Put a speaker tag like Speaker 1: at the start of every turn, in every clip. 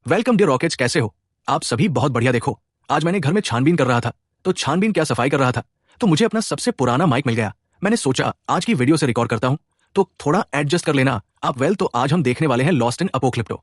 Speaker 1: Welcome dear rockets, कैसे हो आप सभी? बहुत बढ़िया। देखो, आज मैंने घर में छानबीन कर रहा था, तो छानबीन क्या सफाई कर रहा था, तो मुझे अपना सबसे पुराना माइक मिल गया। मैंने सोचा आज की वीडियो से रिकॉर्ड करता हूं, तो थोड़ा एडजस्ट कर लेना आप। तो आज हम देखने वाले हैं लॉस्ट इन अपोक्लिप्टो,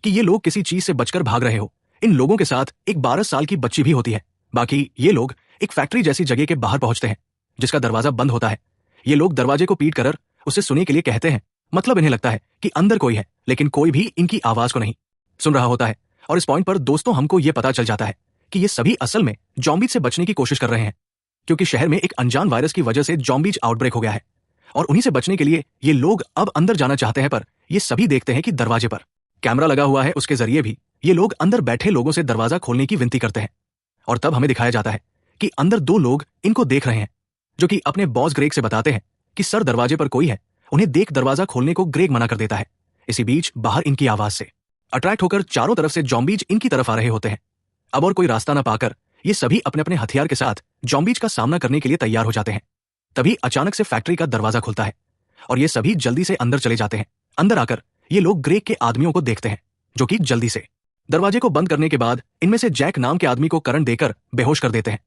Speaker 1: कि ये लोग किसी चीज से बचकर भाग रहे हो। इन लोगों के साथ एक 12 साल की बच्ची भी होती है। बाकी ये लोग एक फैक्ट्री जैसी जगह के बाहर पहुंचते हैं, जिसका दरवाजा बंद होता है। ये लोग दरवाजे को पीट कर उसे सुनने के लिए कहते हैं। मतलब इन्हें लगता है कि अंदर कोई है, लेकिन कोई भी इनकी आवाज को नहीं सुन रहा होता है। और इस पॉइंट पर दोस्तों हमको यह पता चल जाता है कि ये सभी असल में जॉम्बीज से बचने की कोशिश कर रहे हैं, क्योंकि शहर में एक अनजान वायरस की वजह से जॉम्बीज आउटब्रेक हो गया है। और उन्हीं से बचने के लिए ये लोग अब अंदर जाना चाहते हैं, पर ये सभी देखते हैं कि दरवाजे पर कैमरा लगा हुआ है। उसके जरिए भी ये लोग अंदर बैठे लोगों से दरवाजा खोलने की विनती करते हैं। और तब हमें दिखाया जाता है कि अंदर 2 लोग इनको देख रहे हैं, जो कि अपने बॉस ग्रेग से बताते हैं कि सर दरवाजे पर कोई है। उन्हें देख दरवाजा खोलने को ग्रेग मना कर देता है। इसी बीच बाहर इनकी आवाज से अट्रैक्ट होकर चारों तरफ से जॉम्बीज इनकी तरफ आ रहे होते हैं। अब और कोई रास्ता न पाकर ये सभी अपने अपने हथियार के साथ जॉम्बीज का सामना करने के लिए तैयार हो जाते हैं। तभी अचानक से फैक्ट्री का दरवाजा खुलता है और ये सभी जल्दी से अंदर चले जाते हैं। अंदर आकर ये लोग ग्रेग के आदमियों को देखते हैं, जो कि जल्दी से दरवाजे को बंद करने के बाद इनमें से जैक नाम के आदमी को करंट देकर बेहोश कर देते हैं।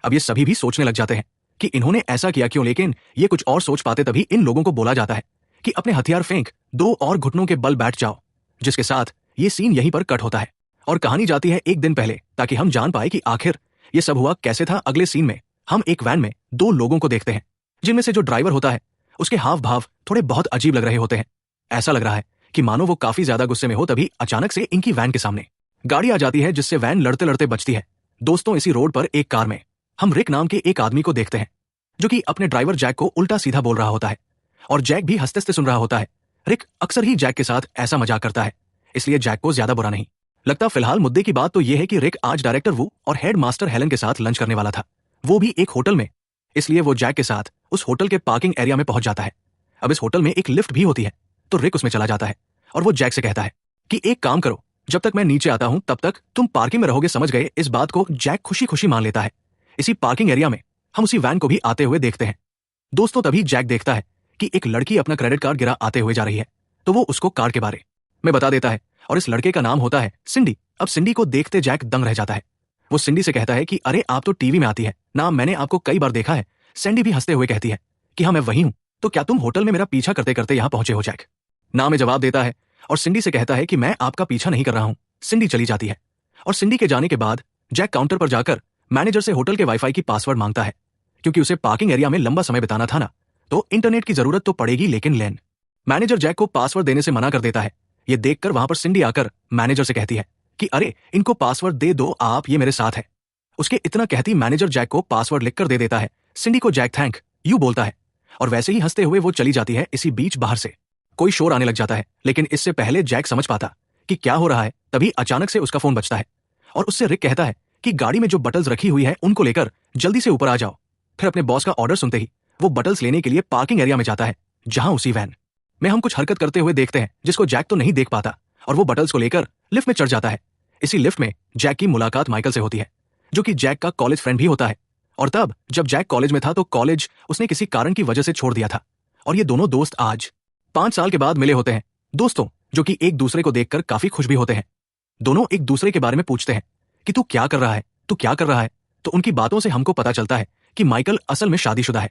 Speaker 1: अब ये सभी भी सोचने लग जाते हैं कि इन्होंने ऐसा किया क्यों, लेकिन ये कुछ और सोच पाते तभी इन लोगों को बोला जाता है कि अपने हथियार फेंक दो और घुटनों के बल बैठ जाओ। जिसके साथ ये सीन यहीं पर कट होता है और कहानी जाती है एक दिन पहले, ताकि हम जान पाए कि आखिर ये सब हुआ कैसे था। अगले सीन में हम एक वैन में 2 लोगों को देखते हैं, जिनमें से जो ड्राइवर होता है उसके हाव भाव थोड़े बहुत अजीब लग रहे होते हैं। ऐसा लग रहा है कि मानो वो काफी ज्यादा गुस्से में हो। तभी अचानक से इनकी वैन के सामने गाड़ी आ जाती है, जिससे वैन लड़ते लड़ते बचती है। दोस्तों, इसी रोड पर एक कार में हम रिक नाम के एक आदमी को देखते हैं, जो कि अपने ड्राइवर जैक को उल्टा सीधा बोल रहा होता है और जैक भी हंसते हंसते सुन रहा होता है। रिक अक्सर ही जैक के साथ ऐसा मजाक करता है, इसलिए जैक को ज्यादा बुरा नहीं लगता। फिलहाल मुद्दे की बात तो यह है कि रिक आज डायरेक्टर वू और हेड मास्टर हेलन के साथ लंच करने वाला था, वो भी एक होटल में। इसलिए वो जैक के साथ उस होटल के पार्किंग एरिया में पहुंच जाता है। अब इस होटल में एक लिफ्ट भी होती है, तो रिक उसमें चला जाता है और वो जैक से कहता है कि एक काम करो, जब तक मैं नीचे आता हूं तब तक तुम पार्किंग में रहोगे, समझ गए? इस बात को जैक खुशी खुशी मान लेता है। इसी पार्किंग एरिया में हम उसी वैन को भी आते हुए देखते हैं। दोस्तों, तभी जैक देखता है कि एक लड़की अपना क्रेडिट कार्ड गिरा आते हुए जा रही है, तो वो उसको कार्ड के बारे में बता देता है और इस लड़के का नाम होता है सिंडी। अब सिंडी को देखते जैक दंग रह जाता है। वो सिंडी से कहता है कि अरे आप तो टीवी में आती है ना, मैंने आपको कई बार देखा है। सिंडी भी हंसते हुए कहती है कि हाँ मैं वही हूं, तो क्या तुम होटल में मेरा पीछा करते करते यहां पहुंचे हो? जैक ना में जवाब देता है और सिंडी से कहता है कि मैं आपका पीछा नहीं कर रहा हूं। सिंडी चली जाती है और सिंडी के जाने के बाद जैक काउंटर पर जाकर मैनेजर से होटल के वाईफाई की पासवर्ड मांगता है, क्योंकि उसे पार्किंग एरिया में लंबा समय बिताना था ना, तो इंटरनेट की जरूरत तो पड़ेगी। लेकिन लेन मैनेजर जैक को पासवर्ड देने से मना कर देता है। ये देखकर वहां पर सिंडी आकर मैनेजर से कहती है कि अरे इनको पासवर्ड दे दो आप, ये मेरे साथ है। उसके इतना कहती मैनेजर जैक को पासवर्ड लिखकर दे देता है। सिंडी को जैक थैंक यू बोलता है और वैसे ही हंसते हुए वो चली जाती है। इसी बीच बाहर से कोई शोर आने लग जाता है, लेकिन इससे पहले जैक समझ पाता कि क्या हो रहा है, तभी अचानक से उसका फोन बजता है और उससे रिक कहता है कि गाड़ी में जो बटल्स रखी हुई है उनको लेकर जल्दी से ऊपर आ जाओ। फिर अपने बॉस का ऑर्डर सुनते ही वो बटल्स लेने के लिए पार्किंग एरिया में जाता है, जहां उसी वैन में हम कुछ हरकत करते हुए देखते हैं, जिसको जैक तो नहीं देख पाता, और वो बटल्स को लेकर लिफ्ट में चढ़ जाता है। इसी लिफ्ट में जैक की मुलाकात माइकल से होती है, जो कि जैक का कॉलेज फ्रेंड भी होता है। और तब जब जैक कॉलेज में था तो कॉलेज उसने किसी कारण की वजह से छोड़ दिया था, और ये दोनों दोस्त आज 5 साल के बाद मिले होते हैं। दोस्तों, जो कि एक दूसरे को देखकर काफी खुश भी होते हैं। दोनों एक दूसरे के बारे में पूछते हैं कि तू क्या कर रहा है, तू क्या कर रहा है? तो उनकी बातों से हमको पता चलता है कि माइकल असल में शादीशुदा है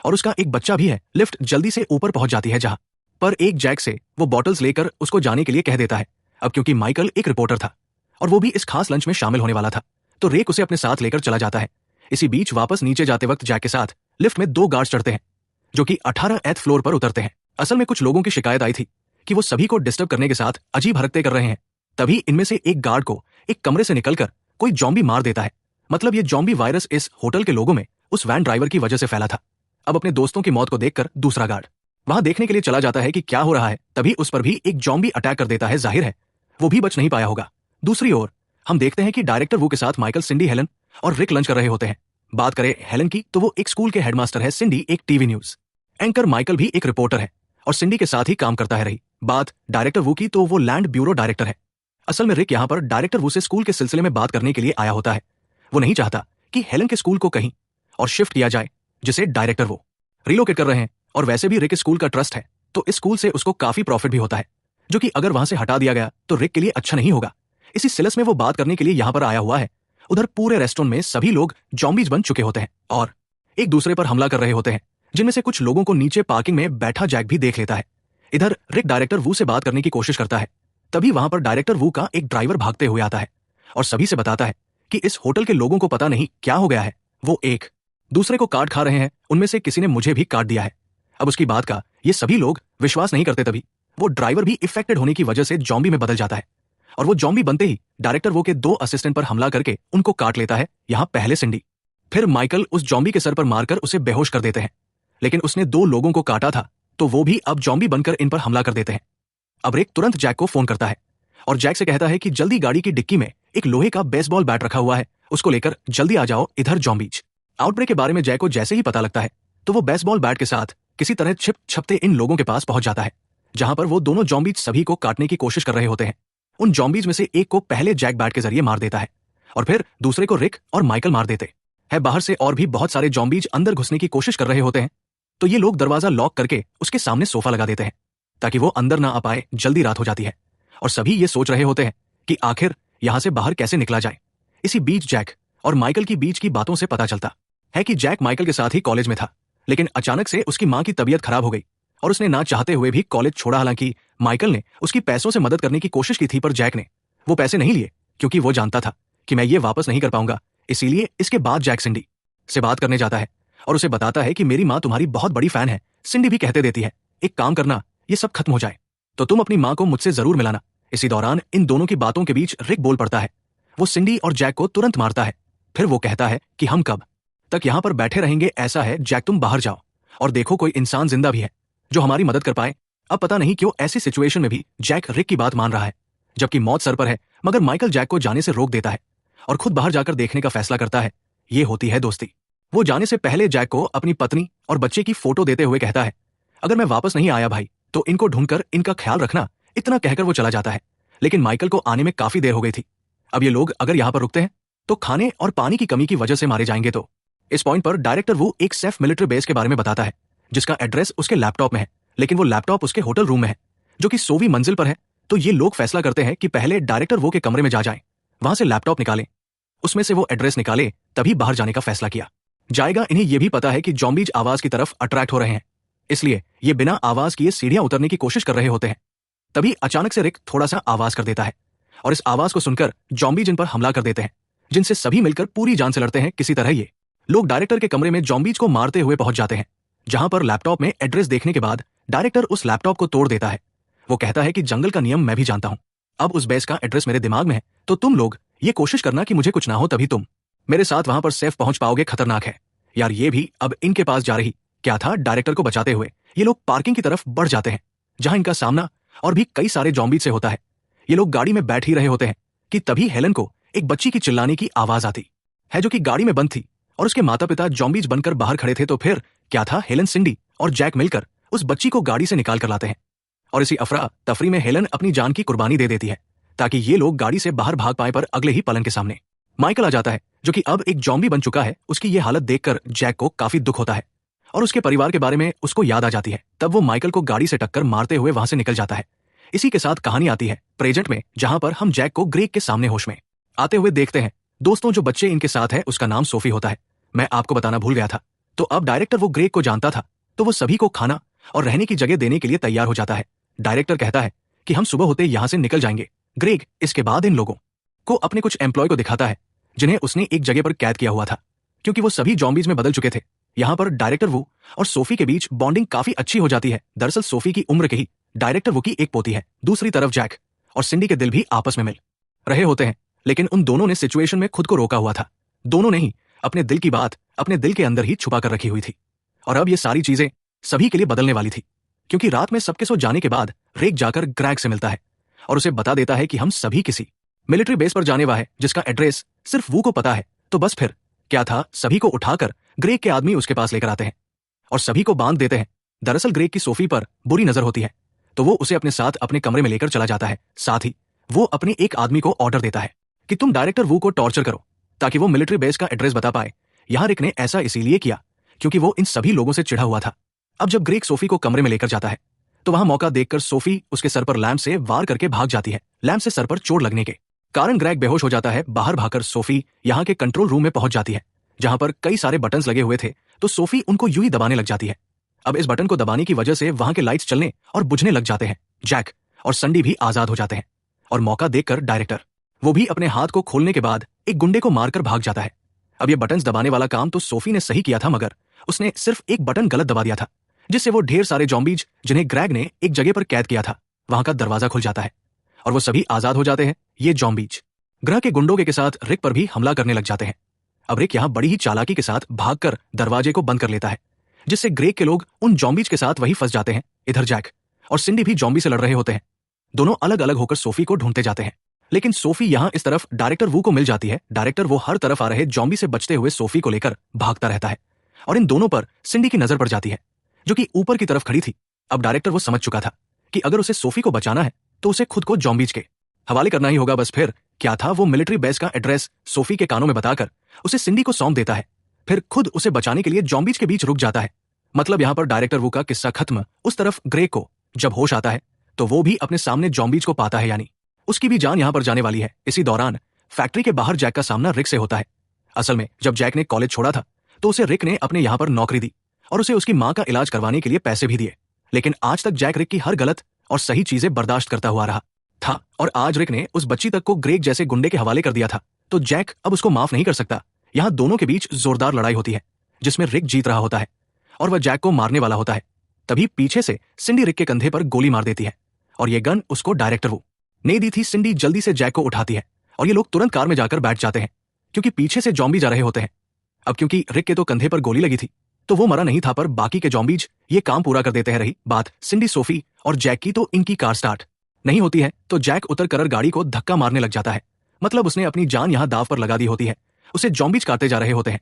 Speaker 1: और उसका एक बच्चा भी है। लिफ्ट जल्दी से ऊपर पहुंच जाती है, जहां पर एक जैक से वो बॉटल्स लेकर उसको जाने के लिए कह देता है। अब क्योंकि माइकल एक रिपोर्टर था और वो भी इस खास लंच में शामिल होने वाला था, तो रेक उसे अपने साथ लेकर चला जाता है। इसी बीच वापस नीचे जाते वक्त जैक के साथ लिफ्ट में 2 गार्ड्स चढ़ते हैं, जो कि 18th फ्लोर पर उतरते हैं। असल में कुछ लोगों की शिकायत आई थी कि वो सभी को डिस्टर्ब करने के साथ अजीब हरकतें कर रहे हैं। तभी इनमें से एक गार्ड को एक कमरे से निकलकर कोई जॉम्बी मार देता है। मतलब ये जॉम्बी वायरस इस होटल के लोगों में उस वैन ड्राइवर की वजह से फैला था। अब अपने दोस्तों की मौत को देखकर दूसरा गार्ड वहां देखने के लिए चला जाता है कि क्या हो रहा है। तभी उस पर भी एक जॉम्बी अटैक कर देता है। जाहिर है वो भी बच नहीं पाया होगा। दूसरी ओर हम देखते हैं कि डायरेक्टर वो के साथ माइकल, सिंडी, हेलन और रिक लंच कर रहे होते हैं। बात करें हेलन की, तो वो एक स्कूल के हेडमास्टर है, सिंडी एक टीवी न्यूज एंकर, माइकल भी एक रिपोर्टर है और सिंडी के साथ ही काम करता है। रही बात डायरेक्टर वू की, तो वो लैंड ब्यूरो डायरेक्टर है। असल में रिक यहाँ पर डायरेक्टर वू से स्कूल के सिलसिले में बात करने के लिए आया होता है। वो नहीं चाहता कि हेलन के स्कूल को कहीं और शिफ्ट किया जाए, जिसे डायरेक्टर वो रिलोकेट कर रहे हैं। और वैसे भी रिक स्कूल का ट्रस्ट है, तो इस स्कूल से उसको काफी प्रॉफिट भी होता है, जो कि अगर वहां से हटा दिया गया तो रिक के लिए अच्छा नहीं होगा। इसी सिलस में वो बात करने के लिए यहाँ पर आया हुआ है। उधर पूरे रेस्टोरेंट में सभी लोग जॉम्बीज बन चुके होते हैं और एक दूसरे पर हमला कर रहे होते हैं, जिनमें से कुछ लोगों को नीचे पार्किंग में बैठा जैक भी देख लेता है। इधर रिक डायरेक्टर वू से बात करने की कोशिश करता है। तभी वहां पर डायरेक्टर वू का एक ड्राइवर भागते हुए आता है और सभी से बताता है कि इस होटल के लोगों को पता नहीं क्या हो गया है, वो एक दूसरे को काट खा रहे हैं, उनमें से किसी ने मुझे भी काट दिया है। अब उसकी बात का ये सभी लोग विश्वास नहीं करते। तभी वो ड्राइवर भी इफेक्टेड होने की वजह से जॉम्बी में बदल जाता है और वो जॉम्बी बनते ही डायरेक्टर वो के 2 असिस्टेंट पर हमला करके उनको काट लेता है। यहाँ पहले सिंडी, फिर माइकल उस जॉम्बी के सर पर मारकर उसे बेहोश कर देते हैं। लेकिन उसने 2 लोगों को काटा था तो वो भी अब जॉम्बी बनकर इन पर हमला कर देते हैं। अब रिक तुरंत जैक को फोन करता है और जैक से कहता है कि जल्दी गाड़ी की डिक्की में एक लोहे का बेसबॉल बैट रखा हुआ है, उसको लेकर जल्दी आ जाओ इधर जॉम्बीज। आउटब्रेक के बारे में जैक को जैसे ही पता लगता है तो वो बेसबॉल बैट के साथ किसी तरह छिप छपते इन लोगों के पास पहुंच जाता है, जहां पर वो दोनों जॉम्बीज सभी को काटने की कोशिश कर रहे होते हैं। उन जॉम्बीज में से एक को पहले जैक बैट के जरिए मार देता है और फिर दूसरे को रिक और माइकल मार देते हैं। बाहर से और भी बहुत सारे जॉम्बीज अंदर घुसने की कोशिश कर रहे होते हैं, तो ये लोग दरवाजा लॉक करके उसके सामने सोफा लगा देते हैं ताकि वो अंदर ना आ पाए। जल्दी रात हो जाती है और सभी ये सोच रहे होते हैं कि आखिर यहां से बाहर कैसे निकला जाए। इसी बीच जैक और माइकल की बीच की बातों से पता चलता है कि जैक माइकल के साथ ही कॉलेज में था, लेकिन अचानक से उसकी मां की तबीयत खराब हो गई और उसने ना चाहते हुए भी कॉलेज छोड़ा। हालांकि माइकल ने उसकी पैसों से मदद करने की कोशिश की थी, पर जैक ने वो पैसे नहीं लिए क्योंकि वो जानता था कि मैं ये वापस नहीं कर पाऊंगा। इसीलिए इसके बाद जैक सिंडी से बात करने जाता है और उसे बताता है कि मेरी माँ तुम्हारी बहुत बड़ी फैन है। सिंडी भी कहते देती है, एक काम करना, ये सब खत्म हो जाए तो तुम अपनी माँ को मुझसे जरूर मिलाना। इसी दौरान इन दोनों की बातों के बीच रिक बोल पड़ता है। वो सिंडी और जैक को तुरंत मारता है। फिर वो कहता है कि हम कब तक यहाँ पर बैठे रहेंगे, ऐसा है जैक तुम बाहर जाओ और देखो कोई इंसान जिंदा भी है जो हमारी मदद कर पाए। अब पता नहीं क्यों ऐसी सिचुएशन में भी जैक रिक की बात मान रहा है, जबकि मौत सर पर है। मगर माइकल जैक को जाने से रोक देता है और खुद बाहर जाकर देखने का फैसला करता है। ये होती है दोस्ती। वो जाने से पहले जैक को अपनी पत्नी और बच्चे की फोटो देते हुए कहता है, अगर मैं वापस नहीं आया भाई तो इनको ढूंढकर इनका ख्याल रखना। इतना कहकर वो चला जाता है, लेकिन माइकल को आने में काफी देर हो गई थी। अब ये लोग अगर यहाँ पर रुकते हैं तो खाने और पानी की कमी की वजह से मारे जाएंगे। तो इस पॉइंट पर डायरेक्टर वो एक सेफ मिलिट्री बेस के बारे में बताता है जिसका एड्रेस उसके लैपटॉप में है, लेकिन वो लैपटॉप उसके होटल रूम में है जो कि 100वीं मंजिल पर है। तो ये लोग फैसला करते हैं कि पहले डायरेक्टर वो के कमरे में जाएं, वहां से लैपटॉप निकालें, उसमें से वो एड्रेस निकाले, तभी बाहर जाने का फैसला किया जाएगा। इन्हें यह भी पता है कि जॉम्बीज आवाज की तरफ अट्रैक्ट हो रहे हैं, इसलिए ये बिना आवाज किए सीढ़ियां उतरने की कोशिश कर रहे होते हैं। तभी अचानक से रिक थोड़ा सा आवाज कर देता है और इस आवाज को सुनकर जॉम्बीज इन पर हमला कर देते हैं, जिनसे सभी मिलकर पूरी जान से लड़ते हैं। किसी तरह ये लोग डायरेक्टर के कमरे में जॉम्बीज को मारते हुए पहुंच जाते हैं, जहां पर लैपटॉप में एड्रेस देखने के बाद डायरेक्टर उस लैपटॉप को तोड़ देता है। वो कहता है कि जंगल का नियम मैं भी जानता हूं, अब उस बेस का एड्रेस मेरे दिमाग में है, तो तुम लोग ये कोशिश करना कि मुझे कुछ ना हो, तभी तुम मेरे साथ वहां पर सेफ पहुंच पाओगे। खतरनाक है यार। ये भी अब इनके पास जा रही क्या था। डायरेक्टर को बचाते हुए ये लोग पार्किंग की तरफ बढ़ जाते हैं, जहां इनका सामना और भी कई सारे जॉम्बीज से होता है। ये लोग गाड़ी में बैठ ही रहे होते हैं कि तभी हेलन को एक बच्ची की चिल्लाने की आवाज आती है, जो कि गाड़ी में बंद थी और उसके माता पिता जॉम्बीज बनकर बाहर खड़े थे। तो फिर क्या था, हेलन, सिंडी और जैक मिलकर उस बच्ची को गाड़ी से निकाल कर लाते हैं और इसी अफरा तफरी में हेलन अपनी जान की कुर्बानी दे देती है ताकि ये लोग गाड़ी से बाहर भाग पाए। पर अगले ही पलन के सामने माइकल आ जाता है, जो कि अब एक जॉम्बी बन चुका है। उसकी ये हालत देखकर जैक को काफी दुख होता है और उसके परिवार के बारे में उसको याद आ जाती है। तब वो माइकल को गाड़ी से टक्कर मारते हुए वहां से निकल जाता है। इसी के साथ कहानी आती है प्रेजेंट में, जहां पर हम जैक को ग्रेग के सामने होश में आते हुए देखते हैं। दोस्तों, जो बच्चे इनके साथ है उसका नाम सोफी होता है, मैं आपको बताना भूल गया था। तो अब डायरेक्टर वो ग्रेग को जानता था, तो वो सभी को खाना और रहने की जगह देने के लिए तैयार हो जाता है। डायरेक्टर कहता है कि हम सुबह होते यहां से निकल जाएंगे। ग्रेग इसके बाद इन लोगों को अपने कुछ एम्प्लॉय को दिखाता है जिन्हें उसने एक जगह पर कैद किया हुआ था, क्योंकि वो सभी जॉम्बीज में बदल चुके थे। यहाँ पर डायरेक्टर वो और सोफी के बीच बॉन्डिंग काफी अच्छी हो जाती है। दरअसल सोफी की उम्र के ही डायरेक्टर वो की एक पोती है। दूसरी तरफ जैक और सिंडी के दिल भी आपस में मिल रहे होते हैं, लेकिन उन दोनों ने सिचुएशन में खुद को रोका हुआ था। दोनों ने ही अपने दिल की बात अपने दिल के अंदर ही छुपा कर रखी हुई थी और अब ये सारी चीजें सभी के लिए बदलने वाली थी, क्योंकि रात में सबके सो जाने के बाद रेक जाकर ग्रैग से मिलता है और उसे बता देता है कि हम सभी किसी मिलिट्री बेस पर जाने वाले हैं जिसका एड्रेस सिर्फ वो को पता है। तो बस फिर क्या था, सभी को उठाकर ग्रेग के आदमी उसके पास लेकर आते हैं और सभी को बांध देते हैं। दरअसल ग्रेग की सोफी पर बुरी नजर होती है, तो वो उसे अपने साथ अपने कमरे में लेकर चला जाता है। साथ ही वो अपने एक आदमी को ऑर्डर देता है कि तुम डायरेक्टर वू को टॉर्चर करो ताकि वो मिलिट्री बेस का एड्रेस बता पाए। यहाँ रिक ने ऐसा इसीलिए किया क्योंकि वो इन सभी लोगों से चिढ़ा हुआ था। अब जब ग्रेग सोफी को कमरे में लेकर जाता है तो वहां मौका देखकर सोफी उसके सर पर लैम्प से वार करके भाग जाती है। लैम्प से सर पर चोट लगने के कारण ग्रेग बेहोश हो जाता है। बाहर भागकर सोफी यहाँ के कंट्रोल रूम में पहुंच जाती है, जहां पर कई सारे बटन्स लगे हुए थे, तो सोफी उनको यूं ही दबाने लग जाती है। अब इस बटन को दबाने की वजह से वहां के लाइट्स चलने और बुझने लग जाते हैं। जैक और संडी भी आजाद हो जाते हैं और मौका देखकर डायरेक्टर वो भी अपने हाथ को खोलने के बाद एक गुंडे को मारकर भाग जाता है। अब ये बटन्स दबाने वाला काम तो सोफी ने सही किया था, मगर उसने सिर्फ एक बटन गलत दबा दिया था, जिससे वो ढेर सारे जॉम्बीज जिन्हें ग्रेग ने एक जगह पर कैद किया था, वहां का दरवाजा खुल जाता है और वो सभी आजाद हो जाते हैं। ये जॉम्बीज ग्रह के गुंडों के साथ रिक पर भी हमला करने लग जाते हैं। अब रिक यहाँ बड़ी ही चालाकी के साथ भागकर दरवाजे को बंद कर लेता है, जिससे ग्रेग के लोग उन जॉम्बीज के साथ वही फंस जाते हैं। इधर जैक और सिंडी भी जॉम्बी से लड़ रहे होते हैं। दोनों अलग अलग होकर सोफी को ढूंढते जाते हैं, लेकिन सोफी यहाँ इस तरफ डायरेक्टर वू को मिल जाती है। डायरेक्टर वो हर तरफ आ रहे जॉम्बी से बचते हुए सोफी को लेकर भागता रहता है और इन दोनों पर सिंडी की नजर पड़ जाती है, जो कि ऊपर की तरफ खड़ी थी। अब डायरेक्टर वो समझ चुका था कि अगर उसे सोफी को बचाना है तो उसे खुद को जॉम्बीज के हवाले करना ही होगा। बस फिर क्या था, वो मिलिट्री बेस का एड्रेस सोफी के कानों में बताकर उसे सिंडी को सौंप देता है, फिर खुद उसे बचाने के लिए जॉम्बीज के बीच रुक जाता है। मतलब यहाँ पर डायरेक्टर वू का किस्सा खत्म। उस तरफ ग्रेग को जब होश आता है तो वो भी अपने सामने जॉम्बीज को पाता है, यानी उसकी भी जान यहाँ पर जाने वाली है। इसी दौरान फैक्ट्री के बाहर जैक का सामना रिक से होता है। असल में जब जैक ने कॉलेज छोड़ा था तो उसे रिक ने अपने यहाँ पर नौकरी दी और उसे उसकी माँ का इलाज करवाने के लिए पैसे भी दिए, लेकिन आज तक जैक रिक की हर गलत और सही चीजें बर्दाश्त करता हुआ रहा था और आज रिक ने उस बच्ची तक को ग्रेग जैसे गुंडे के हवाले कर दिया था, तो जैक अब उसको माफ नहीं कर सकता। यहाँ दोनों के बीच जोरदार लड़ाई होती है, जिसमें रिक जीत रहा होता है और वह जैक को मारने वाला होता है। तभी पीछे से सिंडी रिक के कंधे पर गोली मार देती है और ये गन उसको डायरेक्टर वू ने दी थी। सिंडी जल्दी से जैक को उठाती है और ये लोग तुरंत कार में जाकर बैठ जाते हैं, क्योंकि पीछे से जॉम्बी आ रहे होते हैं। अब क्योंकि रिक के तो कंधे पर गोली लगी थी तो वो मरा नहीं था, पर बाकी के जॉम्बीज ये काम पूरा कर देते हैं। रही बात सिंडी, सोफी और जैक की, तो इनकी कार स्टार्ट नहीं होती है, तो जैक उतर कर गाड़ी को धक्का मारने लग जाता है। मतलब उसने अपनी जान यहाँ दाव पर लगा दी होती है। उसे जॉम्बीज काटते जा रहे होते हैं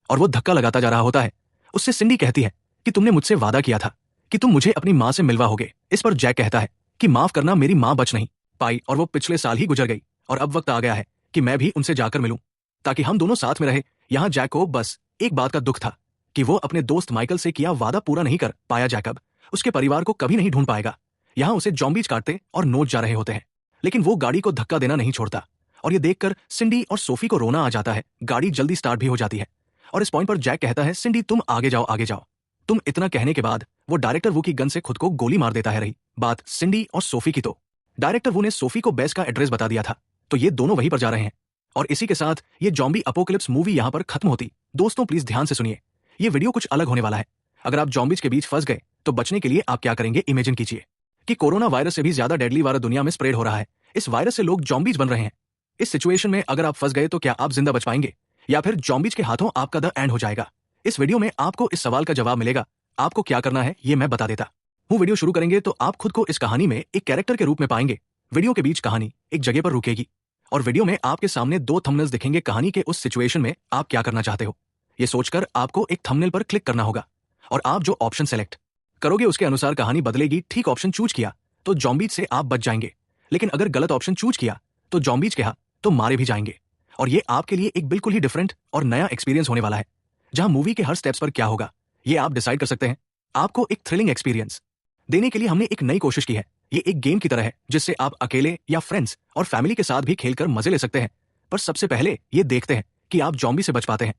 Speaker 1: और वो धक्का लगाता जा रहा होता है। उससे सिंडी कहती है कि तुमने मुझसे वादा किया था कि तुम मुझे अपनी माँ से मिलवाओगे। इस पर जैक कहता है कि माफ करना, मेरी माँ बच नहीं पाई और वो पिछले साल ही गुजर गई और अब वक्त आ गया है कि मैं भी उनसे जाकर मिलूं ताकि हम दोनों साथ में रहे। यहाँ जैक को बस एक बात का दुख था कि वो अपने दोस्त माइकल से किया वादा पूरा नहीं कर पाया। जैक अब उसके परिवार को कभी नहीं ढूंढ पाएगा। यहाँ उसे जॉम्बीज काटते और नोच जा रहे होते हैं, लेकिन वो गाड़ी को धक्का देना नहीं छोड़ता और ये देखकर सिंडी और सोफी को रोना आ जाता है। गाड़ी जल्दी स्टार्ट भी हो जाती है और इस पॉइंट पर जैक कहता है, सिंडी तुम आगे जाओ, आगे जाओ। तुम इतना कहने के बाद वो डायरेक्टर वू की गन से खुद को गोली मार देता है। रही बात सिंडी और सोफी की, तो डायरेक्टर वू ने सोफी को बेस का एड्रेस बता दिया था, तो ये दोनों वहीं पर जा रहे हैं और इसी के साथ ये जॉम्बी अपोकलिप्स मूवी यहाँ पर खत्म होती। दोस्तों प्लीज ध्यान से सुनिए, ये वीडियो कुछ अलग होने वाला है। अगर आप जॉम्बीज के बीच फंस गए तो बचने के लिए आप क्या करेंगे? इमेजिन कीजिए कि कोरोना वायरस से भी ज्यादा डेडली वायरस दुनिया में स्प्रेड हो रहा है। इस वायरस से लोग जॉम्बीज बन रहे हैं। इस सिचुएशन में अगर आप फंस गए तो क्या आप जिंदा बच पाएंगे या फिर जॉम्बीज के हाथों आपका द एंड हो जाएगा? इस वीडियो में आपको इस सवाल का जवाब मिलेगा। आपको क्या करना है ये मैं बता देता हूँ। वीडियो शुरू करेंगे तो आप खुद को इस कहानी में एक कैरेक्टर के रूप में पाएंगे। वीडियो के बीच कहानी एक जगह पर रुकेगी और वीडियो में आपके सामने दो थंबनेल्स दिखेंगे। कहानी के उस सिचुएशन में आप क्या करना चाहते हो ये सोचकर आपको एक थंबनेल पर क्लिक करना होगा और आप जो ऑप्शन सेलेक्ट करोगे उसके अनुसार कहानी बदलेगी। ठीक ऑप्शन चूज किया तो जॉम्बीज से आप बच जाएंगे, लेकिन अगर गलत ऑप्शन चूज किया तो जॉम्बीज के हाथ तो मारे भी जाएंगे। और ये आपके लिए एक बिल्कुल ही डिफरेंट और नया एक्सपीरियंस होने वाला है, जहां मूवी के हर स्टेप्स पर क्या होगा ये आप डिसाइड कर सकते हैं। आपको एक थ्रिलिंग एक्सपीरियंस देने के लिए हमने एक नई कोशिश की है। ये एक गेम की तरह है जिससे आप अकेले या फ्रेंड्स और फैमिली के साथ भी खेलकर मजे ले सकते हैं। पर सबसे पहले ये देखते हैं कि आप जॉम्बी से बच पाते हैं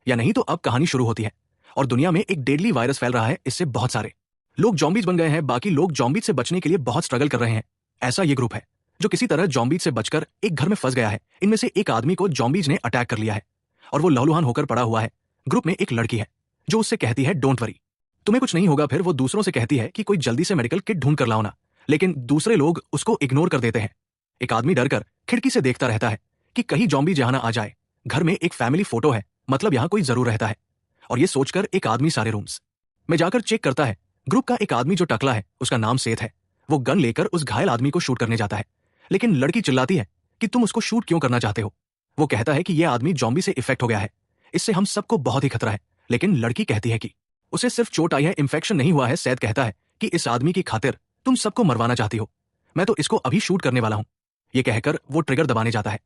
Speaker 1: या नहीं। तो अब कहानी शुरू होती है और दुनिया में एक डेडली वायरस फैल रहा है। इससे बहुत सारे लोग जॉम्बीज बन गए हैं। बाकी लोग जॉम्बीज से बचने के लिए बहुत स्ट्रगल कर रहे हैं। ऐसा ये ग्रुप है जो किसी तरह जॉम्बीज से बचकर एक घर में फंस गया है। इनमें से एक आदमी को जॉम्बीज ने अटैक कर लिया है और वो लहूलुहान होकर पड़ा हुआ है। ग्रुप में एक लड़की है जो उससे कहती है डोंट वरी, तुम्हें कुछ नहीं होगा। फिर वो दूसरों से कहती है कि कोई जल्दी से मेडिकल किट ढूंढ कर लाओ ना, लेकिन दूसरे लोग उसको इग्नोर कर देते हैं। एक आदमी डरकर खिड़की से देखता रहता है कि कहीं जॉम्बी जहां ना आ जाए। घर में एक फैमिली फोटो है, मतलब यहाँ कोई जरूर रहता है। और ये सोचकर एक आदमी सारे रूम्स में जाकर चेक करता है। ग्रुप का एक आदमी जो टकला है, उसका नाम सेथ है, वो गन लेकर उस घायल आदमी को शूट करने जाता है, लेकिन लड़की चिल्लाती है कि तुम उसको शूट क्यों करना चाहते हो। वो कहता है कि यह आदमी जॉम्बी से इफेक्ट हो गया है, इससे हम सबको बहुत ही खतरा है। लेकिन लड़की कहती है कि उसे सिर्फ चोट आई है, इन्फेक्शन नहीं हुआ है। सेथ कहता है कि इस आदमी की खातिर तुम सबको मरवाना चाहती हो, मैं तो इसको अभी शूट करने वाला हूं। ये कहकर वो ट्रिगर दबाने जाता है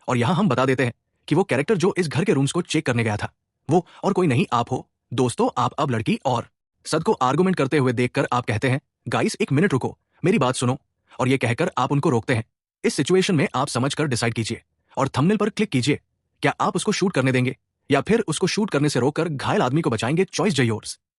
Speaker 1: और यहां हम बता देते हैं कि वो कैरेक्टर जो इस घर के रूम्स को चेक करने गया था वो और कोई नहीं, आप हो। दोस्तों आप अब लड़की और सद को आर्गुमेंट करते हुए देखकर आप कहते हैं गाइस एक मिनट रुको, मेरी बात सुनो, और ये कहकर आप उनको रोकते हैं इस सिचुएशन में आप समझकर डिसाइड कीजिए और थंबनेल पर क्लिक कीजिए। क्या आप उसको शूट करने देंगे या फिर उसको शूट करने से रोककर घायल आदमी को बचाएंगे? Choice yours.